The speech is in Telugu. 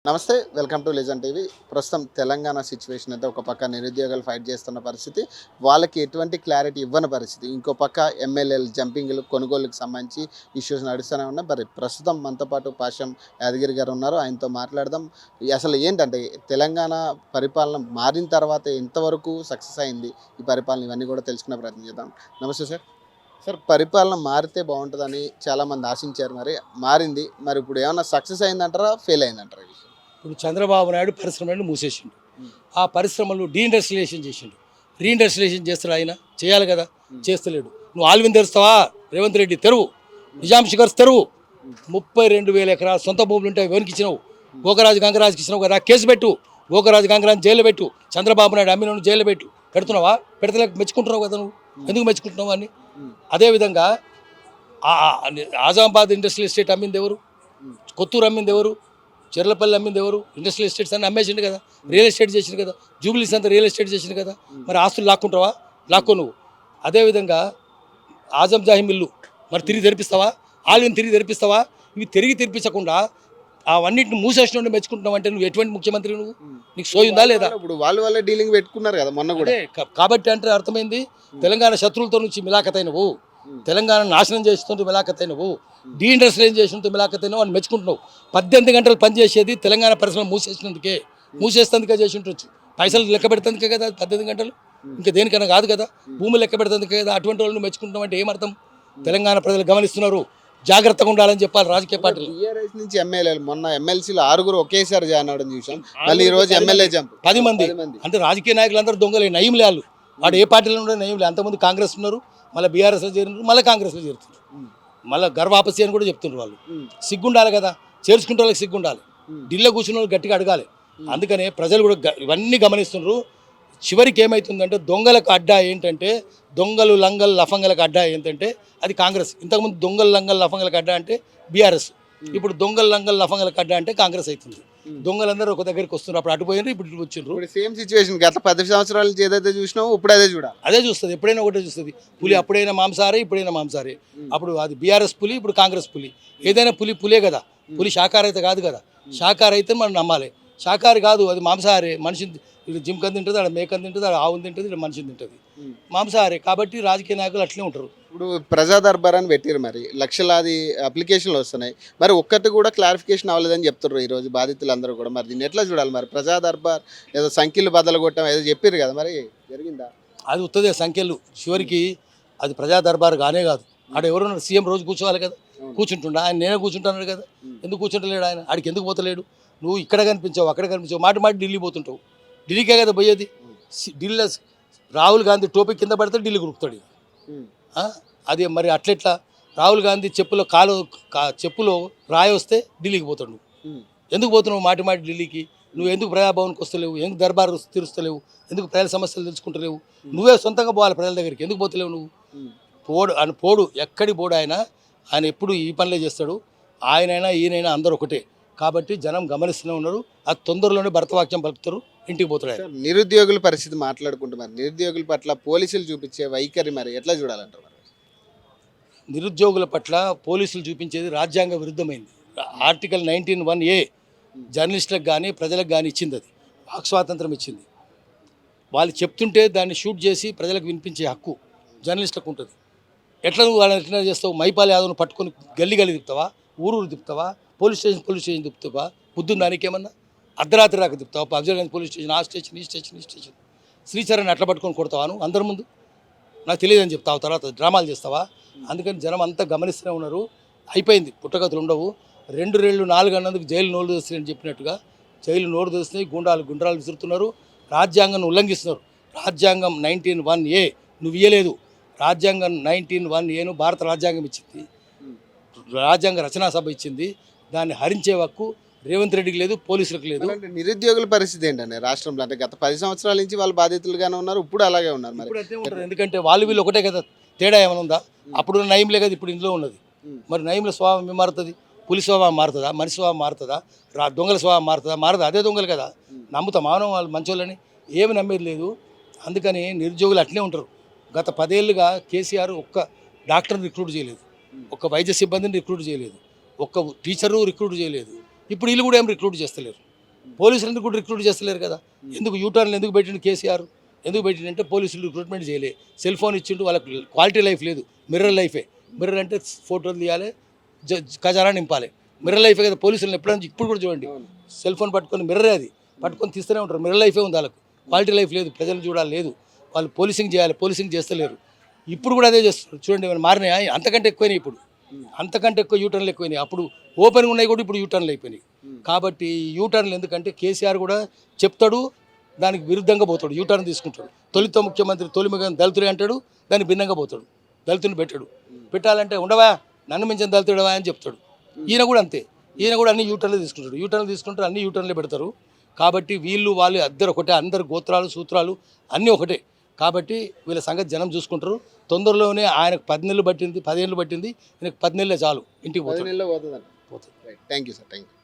నమస్తే, వెల్కమ్ టు లెజెండ్ టీవీ. ప్రస్తుతం తెలంగాణ సిచ్యువేషన్ అయితే ఒక పక్క నిరుద్యోగులు ఫైట్ చేస్తున్న పరిస్థితి, వాళ్ళకి ఎటువంటి క్లారిటీ ఇవ్వని పరిస్థితి. ఇంకో పక్క ఎమ్మెల్యేలు జంపింగ్లు కొనుగోలుకు సంబంధించి ఇష్యూస్ నడుస్తూనే ఉన్నాయి. మరి ప్రస్తుతం మనతో పాటు పాషం యాదగిరి గారు ఉన్నారు, ఆయనతో మాట్లాడదాం. అసలు ఏంటంటే తెలంగాణ పరిపాలన మారిన తర్వాత ఎంతవరకు సక్సెస్ అయింది ఈ పరిపాలన, ఇవన్నీ కూడా తెలుసుకునే ప్రయత్నం చేద్దాం. నమస్తే సార్. సార్, పరిపాలన మారితే బాగుంటుందని చాలామంది ఆశించారు. మరి మారింది, మరి ఇప్పుడు ఏమన్నా సక్సెస్ అయిందంటారా, ఫెయిల్ అయిందంటారా? ఇప్పుడు చంద్రబాబు నాయుడు పరిశ్రమలను మూసేసిండు. ఆ పరిశ్రమలు డీఇండస్ట్రియలైజేషన్ చేసిండు. రీఇండస్ట్రియలైజేషన్ చేస్తాడు, ఆయన చేయాలి కదా, చేస్తలేడు. నువ్వు ఆల్విన్ తెరుస్తావా? రేవంత్ రెడ్డి తెరువు. నిజాం షుగర్స్ తెరువు. 32,000 ఎకరాలు సొంత భూములు ఉంటాయి, ఎవరికి ఇచ్చినావు? గోకరాజు గంగరాజుకి ఇచ్చినావు కదా, కేసు పెట్టు. గోకరాజు గంగరాజు జైల్లో పెట్టు. చంద్రబాబు నాయుడు అమ్మిన జైల్లో పెట్టు. పెడుతున్నావా? పెడతలేక మెచ్చుకుంటున్నావు కదా నువ్వు. ఎందుకు మెచ్చుకుంటున్నావు అని? అదేవిధంగా ఆజామాబాద్ ఇండస్ట్రియల్ ఎస్టేట్ అమ్మింది ఎవరు? కొత్తూరు అమ్మింది ఎవరు? చెర్లపల్లి అమ్మింది ఎవరు? ఇండస్ట్రియల్ ఎస్టేట్స్ అన్ని అమ్మేసిండు కదా, రియల్ ఎస్టేట్ చేసిండు కదా, జూబ్లీస్ అంతా రియల్ ఎస్టేట్ చేసిండు కదా. మరి ఆస్తులు లాక్కుంటావా? లాక్కో నువ్వు. అదేవిధంగా ఆజం జాహి మిల్లు మరి తిరిగి తెరిపిస్తావా? ఆలిని తిరిగి తెరిపిస్తావా? ఇవి తిరిగి తెరిపించకుండా అవన్నింటిని మూసేసిన మెచ్చుకుంటున్నావు అంటే నువ్వు ఎటువంటి ముఖ్యమంత్రి? నువ్వు నీకు సోయుందా లేదా? ఇప్పుడు వాళ్ళ డీలింగ్ పెట్టుకున్నారు కదా మొన్న కూడా. కాబట్టి అంటే అర్థమైంది, తెలంగాణ శత్రువులతో నుంచి మిలాఖతైనవు, తెలంగాణ నాశనం చేస్తుంటే మిలాఖతైనవు, డీఇండస్ట్రియలైజేషన్తో మిలాఖతైనవు అని మెచ్చుకుంటున్నావు. 18 గంటలు పనిచేసేది తెలంగాణ పరిశ్రమ మూసేసినందుకే, మూసేస్తందుకే చేసి ఉండొచ్చు. పైసలు లెక్క పెడుతుందికే కదా 18 గంటలు, ఇంకా దేనికన్నా కాదు కదా. భూములు లెక్క పెడుతుందికే కదా. అటువంటి వాళ్ళు మెచ్చుకుంటున్నావు అంటే ఏమర్థం? తెలంగాణ ప్రజలు గమనిస్తున్నారు, జాగ్రత్తగా ఉండాలని చెప్పాలి రాజకీయ పార్టీలు. టీఆర్ఎస్ నుంచి ఎమ్మెల్యేలు మొన్న ఎమ్మెల్సీలు 6 ఒకేసారి జాయిన్ అవడం చూసాం. మళ్ళీ ఈ రోజు ఎమ్మెల్యే జంప్ 10 మంది. అంటే రాజకీయ నాయకులందరూ దొంగలే, నయం లేళ్ళు. వాడు ఏ పార్టీలో ఉండే నయం లే. అంతమంది కాంగ్రెస్ ఉన్నారు, మళ్ళీ బీఆర్ఎస్లో చేరినారు, మళ్ళీ కాంగ్రెస్లో చేరుతున్నారు. మళ్ళీ గర్వాపసి అని కూడా చెప్తున్నారు వాళ్ళు. సిగ్గుండాలి కదా, చేర్చుకుంటే వాళ్ళకి సిగ్గుండాలి. ఢిల్లీలో కూర్చున్న వాళ్ళు గట్టిగా అడగాలి. అందుకనే ప్రజలు కూడా ఇవన్నీ గమనిస్తున్నారు. చివరికి ఏమవుతుందంటే దొంగలకు అడ్డా ఏంటంటే, దొంగలు లంగల్ లఫంగలకు అడ్డా ఏంటంటే అది కాంగ్రెస్. ఇంతకుముందు దొంగలు లంగల్ లఫంగలకు అడ్డా అంటే బీఆర్ఎస్. ఇప్పుడు దొంగలు లంగల్ లఫంగలకు అడ్డా అంటే కాంగ్రెస్ అవుతుంది. దొంగలందరూ ఒక దగ్గరికి వస్తున్నారు. అప్పుడు అటు పోయినారు, ఇప్పుడు వచ్చిండ్రు. సేమ్ సిచ్యువేషన్ గత 10 సంవత్సరాల నుంచి ఏదైతే చూసినావు ఇప్పుడు అదే చూడాలి. అదే చూస్తుంది, ఎప్పుడైనా ఒకటే చూస్తుంది. పులి అప్పుడైనా మాంసారే, ఇప్పుడైనా మాంసారే. అప్పుడు అది బీఆర్ఎస్ పులి, ఇప్పుడు కాంగ్రెస్ పులి. ఏదైనా పులే కదా. పులి శాకాహారి అయితే కాదు కదా. శాకాహారి అయితే మనం నమ్మాలి. శాకాహారి కాదు, అది మాంసాహారే. మనిషి ఇటు జింకని తింటుంది, అక్కడ మేకని తింటుంది, అక్కడ ఆవుని తింటుంది, ఇక్కడ మనిషిని తింటుంది. మాంసాహారే. కాబట్టి రాజకీయ నాయకులు అట్లే ఉంటారు. ఇప్పుడు ప్రజా దర్బార్ అని పెట్టారు, మరి లక్షలాది అప్లికేషన్లు వస్తున్నాయి. మరి ఒక్కటి కూడా క్లారిఫికేషన్ అవ్వలేదని చెప్తున్నారు ఈరోజు బాధితులందరూ కూడా. మరి దీన్ని ఎట్లా చూడాలి? మరి ప్రజా దర్బార్ ఏదో సంఖ్యలు బద్దలు కొట్టడం ఏదో చెప్పారు కదా, మరి జరిగిందా? అది ఉత్తదే సంఖ్యలు. చివరికి అది ప్రజా దర్బార్ కానే కాదు. ఆడ ఎవరున్నారు? సీఎం రోజు కూర్చోవాలి కదా, కూర్చుంటుండ ఆయన. నేనే కూర్చుంటున్నాడు కదా, ఎందుకు కూర్చుంటలేడు ఆయన? ఆడికి ఎందుకు పోతలేడు? నువ్వు ఇక్కడ కనిపించావు, అక్కడ కనిపించావు, మాట ఢిల్లీ పోతుంటావు. ఢిల్లీకే కదా పోయేది. ఢిల్లీలో రాహుల్ గాంధీ టోపీ కింద పడితే ఢిల్లీ కురుకుతాడు. అది మరి అట్లెట్లా? రాహుల్ గాంధీ చెప్పులో రాయి వస్తే ఢిల్లీకి పోతాడు. నువ్వు ఎందుకు పోతున్నావు మాటి ఢిల్లీకి? నువ్వు ఎందుకు ప్రజాభవన్కి వస్తలేవు? ఎందుకు దర్బారు తీరుస్తలేవు? ఎందుకు ప్రజల సమస్యలు తెలుసుకుంటలేవు? నువ్వే సొంతంగా పోవాలి ప్రజల దగ్గరికి, ఎందుకు పోతలేవు నువ్వు? పోడు ఎక్కడి పోడు ఆయన ఎప్పుడు ఈ పనులే చేస్తాడు. ఆయనైనా ఈయనైనా అందరూ ఒకటే. కాబట్టి జనం గమనిస్తూనే ఉన్నారు. అది తొందరలోనే భరతవాక్యం పలుకుతారు, ఇంటికి పోతారు. నిరుద్యోగుల పరిస్థితి మాట్లాడుకుంటున్నారు. నిరుద్యోగుల పట్ల పోలీసులు చూపించే వైఖరి మరి ఎట్లా చూడాలంటారు? నిరుద్యోగుల పట్ల పోలీసులు చూపించేది రాజ్యాంగ విరుద్ధమైంది. ఆర్టికల్ 19(1)A జర్నలిస్టులకు కానీ ప్రజలకు కానీ ఇచ్చింది. అది వాక్ స్వాతంత్రం ఇచ్చింది. వాళ్ళు చెప్తుంటే దాన్ని షూట్ చేసి ప్రజలకు వినిపించే హక్కు జర్నలిస్టులకు ఉంటుంది. ఎట్లా నువ్వు వాళ్ళని ఎట్లా చేస్తావు? మైపాల్ యాదవ్ను పట్టుకొని గల్లీ తిప్పుతావా? ఊరు తిప్పుతావా? Police station తిప్పుతావా? బుద్ధుందా దానికేమన్నా? అర్ధరాత్రి రాక తిప్పుతావా? అఫ్జల్గంజ్ పోలీస్ స్టేషన్, ఆ స్టేషన్, ఈ స్టేషన్. శ్రీచరణ్ అట్లా పట్టుకొని కొడతావా నువ్వు అందరి ముందు? నాకు తెలియదని చెప్తావు, తర్వాత డ్రామాలు చేస్తావా? అందుకని జనం అంతా గమనిస్తూనే ఉన్నారు. అయిపోయింది, పుట్టగతులు ఉండవు. 2 రేళ్ళు 4 అన్నందుకు జైలు నోరు తెస్తున్నాయని చెప్పినట్టుగా జైలు నోరు తెస్తున్నాయి. గుండ్రాలు విసురుతున్నారు, రాజ్యాంగం ఉల్లంఘిస్తున్నారు. రాజ్యాంగం 19(1)A నువ్వు ఇయ్యలేదు. రాజ్యాంగం 19(1)Aను భారత రాజ్యాంగం ఇచ్చింది, రాజ్యాంగ రచనా సభ ఇచ్చింది. దాన్ని హరించే హక్కు రేవంత్ రెడ్డికి లేదు, పోలీసులకు లేదు. నిరుద్యోగుల పరిస్థితి ఏంటంటే రాష్ట్రంలో అంటే గత 10 సంవత్సరాల నుంచి వాళ్ళు బాధితులుగానే ఉన్నారు, ఇప్పుడు అలాగే ఉన్నారు. మరి ఎందుకంటే వీళ్ళు ఒకటే కదా, తేడా ఏమైనా ఉందా? అప్పుడు నయంలే కదా ఇప్పుడు ఇందులో ఉన్నది. మరి నయంలో స్వభావం ఏం మారుతుంది? పులి స్వభావం మారుతుందా? మనిషి స్వభావం మారుతుందా? దొంగల స్వభావం మారుతుందా? మారదా? అదే దొంగలు కదా. నమ్ముతా మానవం వాళ్ళు మంచోళ్ళని ఏమి నమ్మేది లేదు. అందుకని నిరుద్యోగులు అట్లే ఉంటారు. గత 10 ఏళ్ళుగా కేసీఆర్ ఒక్క డాక్టర్ని రిక్రూట్ చేయలేదు, ఒక్క వైద్య సిబ్బందిని రిక్రూట్ చేయలేదు, ఒక్క టీచరు రిక్రూట్ చేయలేదు. ఇప్పుడు వీళ్ళు కూడా ఏం రిక్రూట్ చేస్తలేరు. పోలీసులు ఎందుకు రిక్రూట్ చేస్తలేరు కదా? ఎందుకు యూటర్న్లు ఎందుకు పెట్టిండు కేసీఆర్? ఎందుకు పెట్టిండంటే పోలీసులు రిక్రూట్మెంట్ చేయలే. సెల్ ఫోన్ ఇచ్చిండు, వాళ్ళకి క్వాలిటీ లైఫ్ లేదు, మిర్రర్ లైఫే. మిర్రర్ అంటే ఫోటోలు తీయాలి, ఖజానా నింపాలి, మిర్రర్ లైఫే కదా. పోలీసులను ఎప్పుడైనా ఇప్పుడు కూడా చూడండి, సెల్ ఫోన్ పట్టుకొని మిర్రరే అది పట్టుకొని తీస్తూనే ఉంటారు. మిర్రర్ లైఫే ఉంది వాళ్ళకు, క్వాలిటీ లైఫ్ లేదు, ప్రజలు చూడాలి లేదు. వాళ్ళు పోలీసింగ్ చేయాలి, పోలీసింగ్ చేస్తలేరు. ఇప్పుడు కూడా అదే చేస్తున్నారు. చూడండి ఏమైనా మారినాయా? అంతకంటే ఎక్కువైనాయి ఇప్పుడు, అంతకంటే ఎక్కువ యూటర్న్లు ఎక్కువైనాయి. అప్పుడు ఓపెన్గా ఉన్నాయి కూడా ఇప్పుడు యూటర్న్లు అయిపోయినాయి. కాబట్టి యూటర్న్లు ఎందుకంటే కేసీఆర్ కూడా చెప్తాడు, దానికి విరుద్ధంగా పోతాడు, యూటర్న్ తీసుకుంటాడు. తొలితో ముఖ్యమంత్రి తొలి దళితుడే అంటాడు, దానికి భిన్నంగా పోతాడు, దళితుని పెట్టాడు. పెట్టాలంటే ఉండవా, నన్ను మించిన దళితుడవా అని చెప్తాడు. ఈయన కూడా అంతే, ఈయన కూడా అన్ని యూటర్న్లు తీసుకుంటాడు. యూటర్న్లు తీసుకుంటారు, అన్ని యూటర్న్లే పెడతారు. కాబట్టి వీళ్ళు వాళ్ళు ఇద్దరు ఒకటే, అందరు గోత్రాలు సూత్రాలు అన్నీ ఒకటే. కాబట్టి వీళ్ళ సంగతి జనం చూసుకుంటారు. తొందరలోనే ఆయనకు 10 నెలలు పట్టింది, 10 ఏళ్ళు పట్టింది, ఈయనకు 10 నెలలే చాలు, ఇంటికి పోతాడు. పోతుందండి. పోతాడు. Thank you sir, thank you.